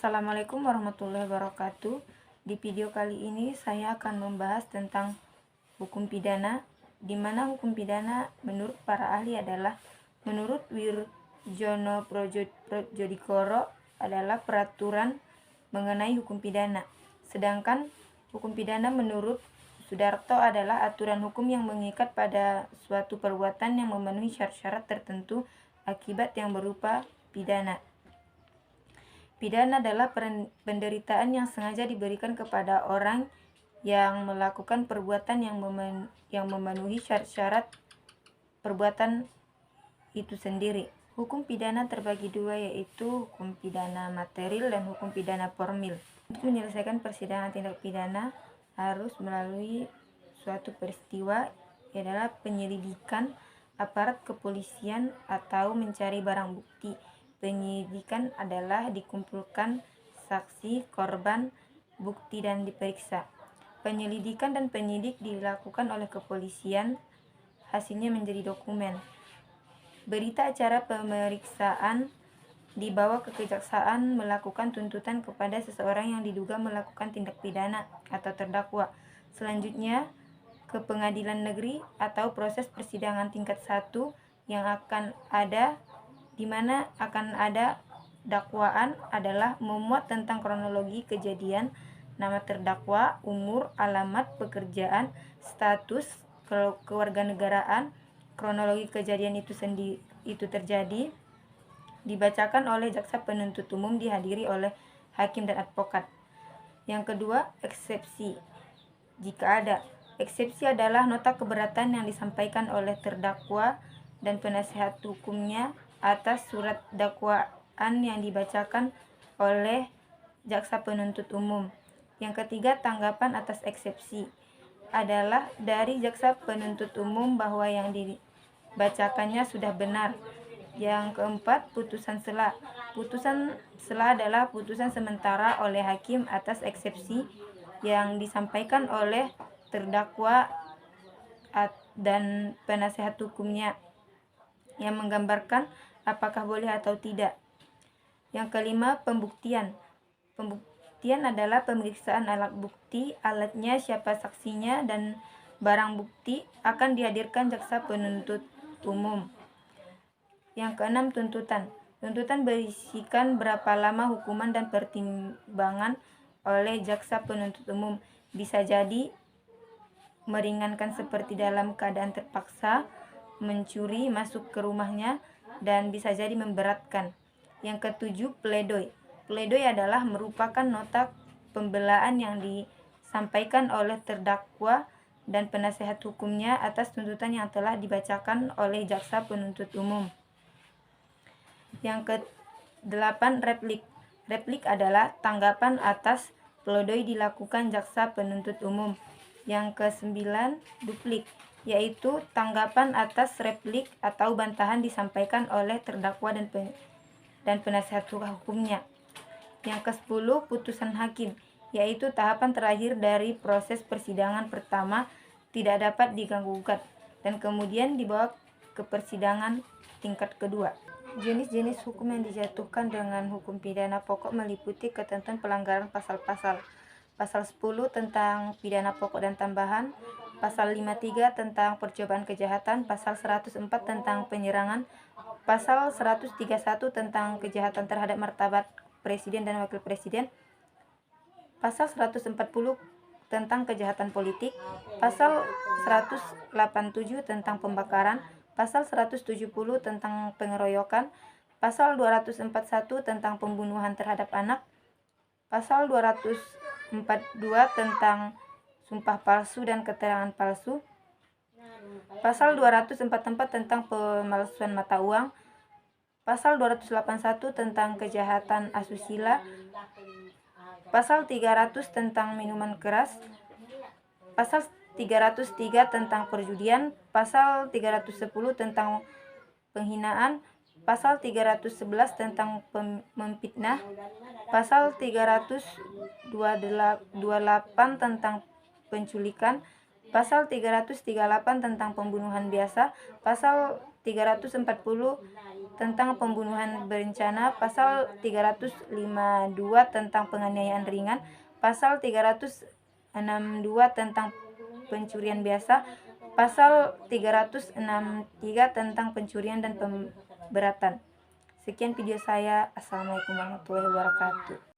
Assalamualaikum warahmatullahi wabarakatuh. Di video kali ini saya akan membahas tentang hukum pidana, di mana hukum pidana menurut para ahli adalah, menurut Wirjono Projodikoro, adalah peraturan mengenai hukum pidana. Sedangkan hukum pidana menurut Sudarto adalah aturan hukum yang mengikat pada suatu perbuatan yang memenuhi syarat-syarat tertentu akibat yang berupa pidana. Pidana adalah penderitaan yang sengaja diberikan kepada orang yang melakukan perbuatan yang memenuhi syarat-syarat perbuatan itu sendiri. Hukum pidana terbagi dua, yaitu hukum pidana material dan hukum pidana formil. Untuk menyelesaikan persidangan tindak pidana harus melalui suatu peristiwa, adalah penyelidikan aparat kepolisian atau mencari barang bukti. Penyidikan adalah dikumpulkan saksi, korban, bukti, dan diperiksa. Penyelidikan dan penyidik dilakukan oleh kepolisian, hasilnya menjadi dokumen. Berita acara pemeriksaan dibawa ke kejaksaan melakukan tuntutan kepada seseorang yang diduga melakukan tindak pidana atau terdakwa. Selanjutnya ke pengadilan negeri atau proses persidangan tingkat 1 yang akan ada, di mana akan ada dakwaan adalah memuat tentang kronologi kejadian, nama terdakwa, umur, alamat, pekerjaan, status, kewarganegaraan, kronologi kejadian itu terjadi, dibacakan oleh jaksa penuntut umum, dihadiri oleh hakim dan advokat. Yang kedua, eksepsi. Jika ada eksepsi adalah nota keberatan yang disampaikan oleh terdakwa dan penasehat hukumnya atas surat dakwaan yang dibacakan oleh jaksa penuntut umum. Yang ketiga, tanggapan atas eksepsi adalah dari jaksa penuntut umum bahwa yang dibacakannya sudah benar. Yang keempat, putusan sela. Putusan sela adalah putusan sementara oleh hakim atas eksepsi yang disampaikan oleh terdakwa dan penasehat hukumnya, yang menggambarkan apakah boleh atau tidak. Yang kelima, pembuktian. Pembuktian adalah pemeriksaan alat bukti, alatnya, siapa saksinya, dan barang bukti akan dihadirkan jaksa penuntut umum. Yang keenam, tuntutan. Tuntutan berisikan berapa lama hukuman dan pertimbangan oleh jaksa penuntut umum. Bisa jadi meringankan seperti dalam keadaan terpaksa, mencuri, masuk ke rumahnya, dan bisa jadi memberatkan. Yang ketujuh, pledoi. Pledoi adalah merupakan nota pembelaan yang disampaikan oleh terdakwa dan penasehat hukumnya atas tuntutan yang telah dibacakan oleh jaksa penuntut umum. Yang ke-8, replik. Replik adalah tanggapan atas pledoi dilakukan jaksa penuntut umum. Yang ke-9, duplik, yaitu tanggapan atas replik atau bantahan disampaikan oleh terdakwa dan penasehat hukumnya. Yang ke-10, putusan hakim, yaitu tahapan terakhir dari proses persidangan pertama, tidak dapat diganggu-gugat, dan kemudian dibawa ke persidangan tingkat kedua. Jenis-jenis hukum yang dijatuhkan dengan hukum pidana pokok meliputi ketentuan pelanggaran pasal-pasal. Pasal 10 tentang pidana pokok dan tambahan, pasal 53 tentang percobaan kejahatan, pasal 104 tentang penyerangan, pasal 131 tentang kejahatan terhadap martabat presiden dan wakil presiden, pasal 140 tentang kejahatan politik, pasal 187 tentang pembakaran, pasal 170 tentang pengeroyokan, pasal 241 tentang pembunuhan terhadap anak, pasal 242 tentang sumpah palsu dan keterangan palsu, pasal 244 tentang pemalsuan mata uang, pasal 281 tentang kejahatan asusila, pasal 300 tentang minuman keras, pasal 303 tentang perjudian, pasal 310 tentang penghinaan, pasal 311 tentang memfitnah, pasal 328 tentang penculikan, pasal 338 tentang pembunuhan biasa, pasal 340 tentang pembunuhan berencana, pasal 352 tentang penganiayaan ringan, pasal 362 tentang pencurian biasa, pasal 363 tentang pencurian dan pemberatan. Sekian video saya. Assalamualaikum warahmatullahi wabarakatuh.